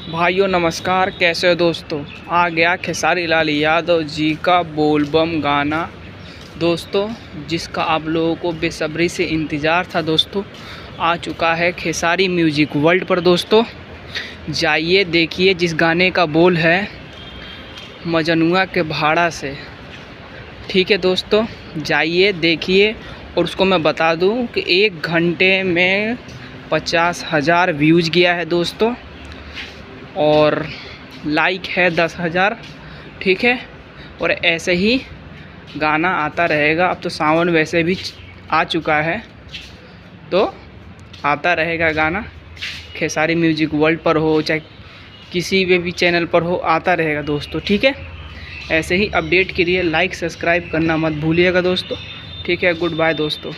भाइयों नमस्कार, कैसे हो दोस्तों। आ गया खेसारी लाल यादव जी का बोलबम गाना दोस्तों, जिसका आप लोगों को बेसब्री से इंतज़ार था दोस्तों। आ चुका है खेसारी म्यूजिक वर्ल्ड पर दोस्तों। जाइए देखिए, जिस गाने का बोल है मजनुआ के भाड़ा से। ठीक है दोस्तों, जाइए देखिए। और उसको मैं बता दूं कि 1 घंटे में 50,000 व्यूज़ गया है दोस्तों, और लाइक है 10,000। ठीक है, और ऐसे ही गाना आता रहेगा। अब तो सावन वैसे भी आ चुका है, तो आता रहेगा गाना। खेसारी म्यूजिक वर्ल्ड पर हो चाहे किसी भी चैनल पर हो, आता रहेगा दोस्तों। ठीक है, ऐसे ही अपडेट के लिए लाइक सब्सक्राइब करना मत भूलिएगा दोस्तों। ठीक है, गुड बाय दोस्तों।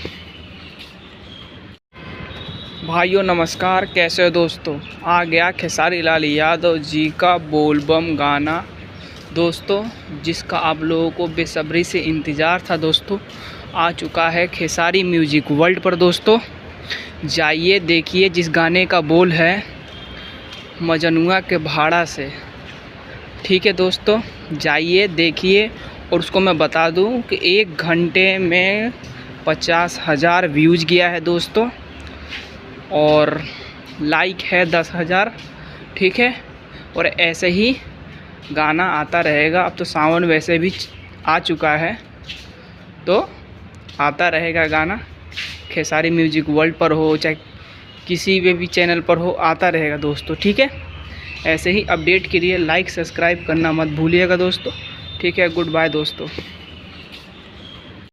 भाइयों नमस्कार, कैसे हो दोस्तों। आ गया खेसारी लाल यादव जी का बोलबम गाना दोस्तों, जिसका आप लोगों को बेसब्री से इंतज़ार था दोस्तों। आ चुका है खेसारी म्यूजिक वर्ल्ड पर दोस्तों। जाइए देखिए, जिस गाने का बोल है मजनुआ के भाड़ा से। ठीक है दोस्तों, जाइए देखिए। और उसको मैं बता दूं कि 1 घंटे में 50,000 व्यूज़ गया है दोस्तों, और लाइक है 10,000। ठीक है, और ऐसे ही गाना आता रहेगा। अब तो सावन वैसे भी आ चुका है, तो आता रहेगा गाना। खेसारी म्यूजिक वर्ल्ड पर हो चाहे किसी भी चैनल पर हो, आता रहेगा दोस्तों। ठीक है, ऐसे ही अपडेट के लिए लाइक सब्सक्राइब करना मत भूलिएगा दोस्तों। ठीक है, गुड बाय दोस्तों।